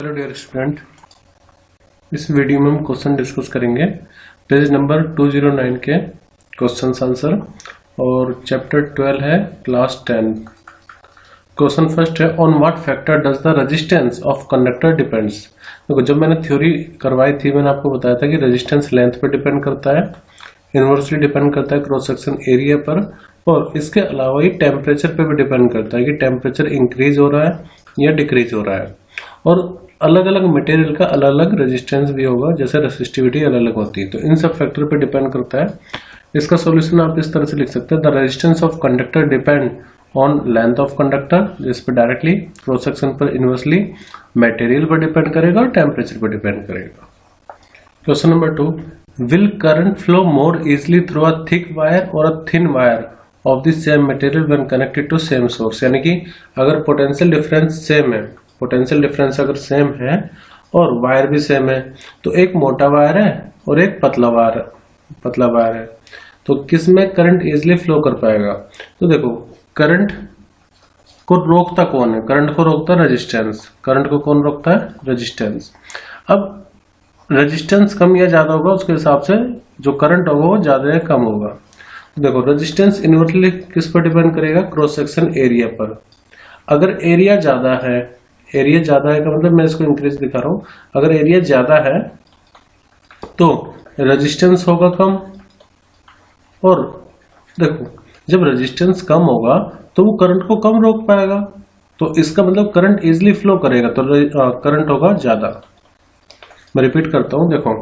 Hello dear student, इस video में हम क्वेश्चन डिस्कस करेंगे पेज नंबर 209 के क्वेश्चन आंसर और चैप्टर 12 है क्लास 10। क्वेश्चन फर्स्ट है, on what factor does the resistance of conductor depends. देखो, जब मैंने थ्योरी करवाई थी मैंने आपको बताया था कि रेजिस्टेंस लेंथ पर डिपेंड करता है, इनवर्सली डिपेंड करता है क्रॉस सेक्शन एरिया पर, और इसके अलावा ये टेम्परेचर पे भी डिपेंड करता है कि टेम्परेचर इंक्रीज हो रहा है या डिक्रीज हो रहा है। और अलग अलग मटेरियल का अलग अलग रेजिस्टेंस भी होगा, जैसे रेसिस्टिविटी अलग अलग होती है, तो इन सब फैक्टर पे डिपेंड करता है। इसका सॉल्यूशन आप इस तरह से लिख सकते हैं, the resistance of conductor depend on length of conductor, जिस पर डायरेक्टली क्रॉस सेक्शन पर इनवर्सली मटेरियल पर डिपेंड करेगा और टेम्परेचर पर डिपेंड करेगा। Question number 2, will current flow more easily through a thick wire or a thin wire of the same material when connected to same source. यानी कि अगर potential difference same है, potential difference अगर same है और wire भी same है, तो एक मोटा वायर है और एक पतला वायर है, तो किस में करंट इजिली फ्लो कर पाएगा? तो देखो, करंट को रोकता कौन है? करंट को रोकता है रेजिस्टेंस। करंट को कौन रोकता है? रेजिस्टेंस। अब रेजिस्टेंस कम या ज्यादा होगा, उसके हिसाब से जो करंट होगा वो ज्यादा या कम होगा। तो देखो, रेजिस्टेंस इनवर्सली किस पर डिपेंड करेगा? क्रॉस सेक्शन एरिया पर। अगर एरिया ज्यादा है, एरिया ज्यादा है का मतलब मैं इसको इंक्रीज दिखा रहा हूं, अगर एरिया ज्यादा है तो रेजिस्टेंस होगा कम, और देखो जब रेजिस्टेंस कम होगा तो वो करंट को कम रोक पाएगा, तो इसका मतलब करंट इजिली फ्लो करेगा, तो करंट होगा ज्यादा। मैं रिपीट करता हूं, देखो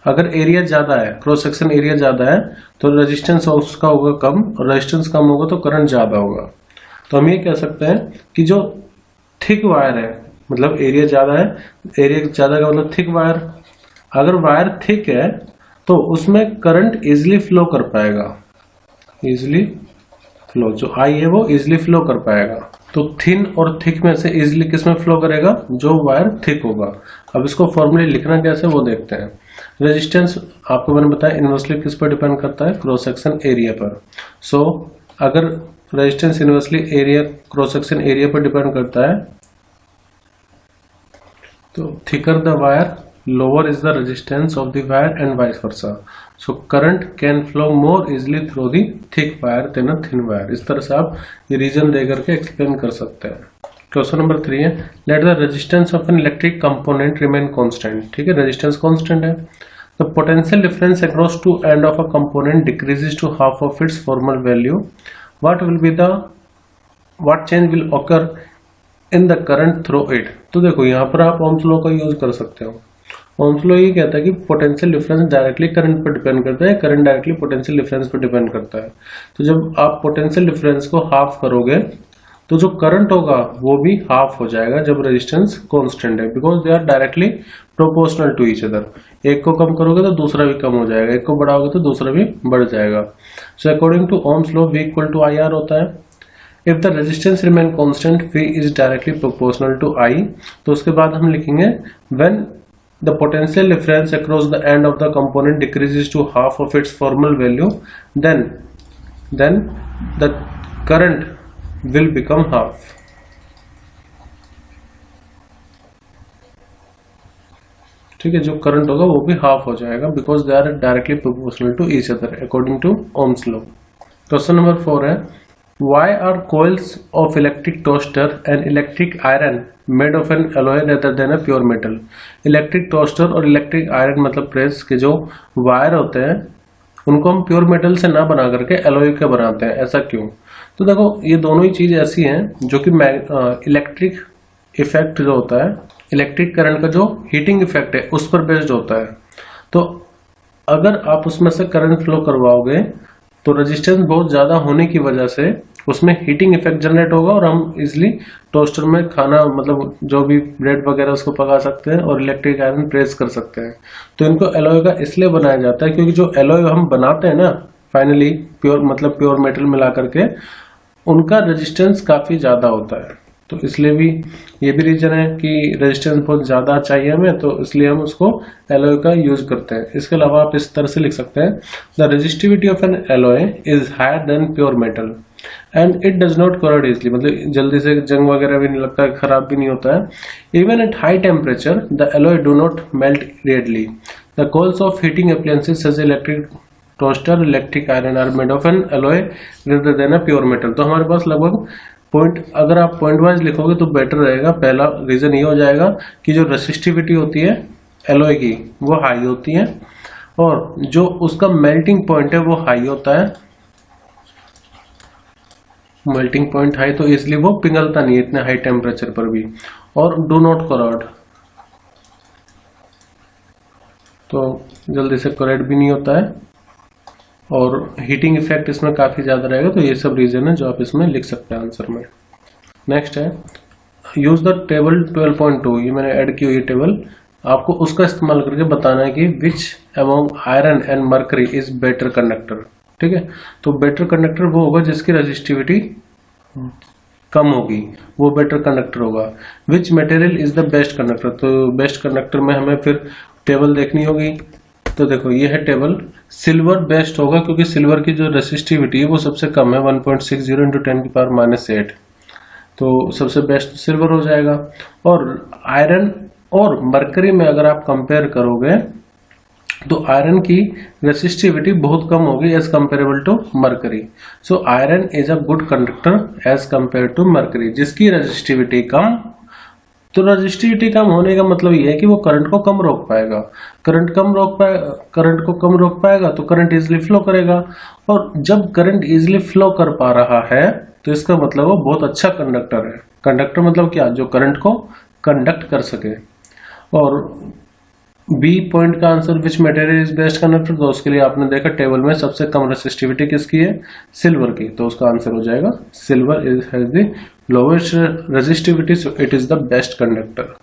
अगर एरिया ज्यादा है, क्रॉस सेक्शन एरिया ज्यादा है, तो रेजिस्टेंस उसका होगा कम, और रेजिस्टेंस कम होगा तो करंट ज्यादा होगा। तो हम ये कह सकते हैं कि जो थिक वायर है, मतलब एरिया ज्यादा है, एरिया ज्यादा का मतलब थिक वायर, अगर वायर थिक है तो उसमें करंट इजिली फ्लो कर पाएगा, इजिली फ्लो, जो आई है वो इजिली फ्लो कर पाएगा। तो थिन और थिक में से इजिली किस में फ्लो करेगा? जो वायर थिक होगा। अब इसको फॉर्मूले लिखना कैसे वो देखते हैं। रेजिस्टेंस आपको मैंने बताया इनवर्सली किस पर डिपेंड करता है? क्रॉस सेक्शन एरिया पर। सो अगर resistance inversely area cross section area पर डिपेंड करता है, तो thicker the wire lower is the resistance of the wire and vice versa. So current can flow more easily through the thick wire than a thin wire. इस तरह से आप ये reason दे करके एक्सप्लेन कर सकते हैं। क्वेश्चन नंबर 3 है, let the resistance of an electric component remain constant. ठीक है, रेजिस्टेंस कांस्टेंट है। The potential difference across two end of a component decreases to half of its formal value. what change will occur in the current through it। तो देखो यहाँ पर आप Ohm's law का use कर सकते हो। ओम्स लॉ ये कहता है कि पोटेंशियल डिफरेंस डायरेक्टली करंट पर डिपेंड करता है, करंट डायरेक्टली पोटेंशियल डिफरेंस पर डिपेंड करता है। तो जब आप पोटेंशियल डिफरेंस को हाफ करोगे तो जो करंट होगा वो भी हाफ हो जाएगा जब रेजिस्टेंस कांस्टेंट है, because they are directly proportional to each other. एक को कम करोगे तो दूसरा भी कम हो जाएगा, एक को बढ़ाओगे तो दूसरा भी बढ़ जाएगा। So according to Ohm's law V equal to IR होता है। If the resistance remain constant V is directly proportional to I। तो उसके बाद हम लिखेंगे when the potential difference across the end of the component decreases to half of its formal value, then the current will become half। ठीक है, जो current होगा वो भी हाफ हो जाएगा, because they are directly proportional to each other according to Ohm's law. Question number 4 है, why are coils of electric toaster and electric iron made of an alloy rather than a pure metal। Electric toaster और electric iron मतलब press के जो wire होते हैं उनको हम pure metal से ना बना करके एलॉय के बनाते हैं, ऐसा क्यों? तो देखो, ये दोनों ही चीज ऐसी हैं जो कि इलेक्ट्रिक इफेक्ट जो होता है, इलेक्ट्रिक करंट का जो हीटिंग इफेक्ट है उस पर बेस्ड होता है। तो अगर आप उसमें से करंट फ्लो करवाओगे तो रेजिस्टेंस बहुत ज्यादा होने की वजह से उसमें हीटिंग इफेक्ट जनरेट होगा, और हम इजिली टोस्टर में खाना मतलब जो भी ब्रेड वगैरह उसको पका सकते हैं और इलेक्ट्रिक आयरन प्रेस कर सकते हैं। तो इनको एलॉय का इसलिए बनाया जाता है क्योंकि जो एलॉय हम बनाते हैं ना फाइनली प्योर मेटल मिला करके, उनका रेजिस्टेंस काफी ज्यादा होता है। तो इसलिए भी ये भी रीजन है कि रेजिस्टेंस बहुत ज्यादा चाहिए हमें, तो इसलिए हम उसको एलॉय का यूज करते हैं। इसके अलावा आप इस तरह से लिख सकते हैं, the resistivity of an alloy is higher than pure metal and it does not corrode easily, मतलब जल्दी से जंग वगैरह भी नहीं लगता है, खराब भी नहीं होता है। Even at high temperature the alloy do not melt readily. The coils of heating appliances such as electric toaster, electric iron are made of an alloy rather than a pure metal. तो हमारे पास लगभग point, अगर आप point wise लिखोगे तो better रहेगा। पहला reason ये हो जाएगा कि जो रेसिस्टिविटी होती है एलॉय की वो हाई होती है, और जो उसका मेल्टिंग पॉइंट है वो हाई होता है। मेल्टिंग पॉइंट हाई तो इसलिए वो पिघलता नहीं है इतने हाई टेम्परेचर पर भी। और डू नॉट corrode, तो जल्दी से corrode भी नहीं होता है, और हीटिंग इफेक्ट इसमें काफी ज्यादा रहेगा। तो ये सब रीजन है जो आप इसमें लिख सकते हैं आंसर में। नेक्स्ट है यूज द टेबल 12.2, ये मैंने ऐड की हुई टेबल, आपको उसका इस्तेमाल करके बताना है कि which among iron and mercury is better conductor. ठीक है, तो बेटर कंडक्टर वो होगा जिसकी रेजिस्टिविटी कम होगी, वो बेटर कंडक्टर होगा। Which material is the best conductor, तो बेस्ट कंडक्टर में हमें फिर टेबल देखनी होगी। तो देखो ये है टेबल, सिल्वर बेस्ट होगा क्योंकि सिल्वर की जो रेसिस्टिविटी है वो सबसे कम है 1.60 इंटू 10⁻⁻⁸, तो सबसे बेस्ट सिल्वर हो जाएगा। और आयरन और मरकरी में अगर आप कंपेयर करोगे तो आयरन की रेसिस्टिविटी बहुत कम होगी as comparable to mercury. So iron is a good conductor as compare to mercury. जिसकी रेसिस्टिविटी कम, तो रेजिस्टिविटी कम होने का मतलब ये है कि वो करंट को कम रोक पाएगा। करंट को कम रोक पाएगा तो करंट इजिली फ्लो करेगा, और जब करंट इजिली फ्लो कर पा रहा है तो इसका मतलब वो बहुत अच्छा कंडक्टर है। कंडक्टर मतलब क्या, जो करंट को कंडक्ट कर सके। और बी पॉइंट का answer which material is best conductor, तो उसके लिए आपने देखा टेबल में सबसे कम रेसिस्टिविटी किसकी है, सिल्वर की, तो उसका आंसर हो जाएगा silver is has the lowest resistivity, so it is the best conductor.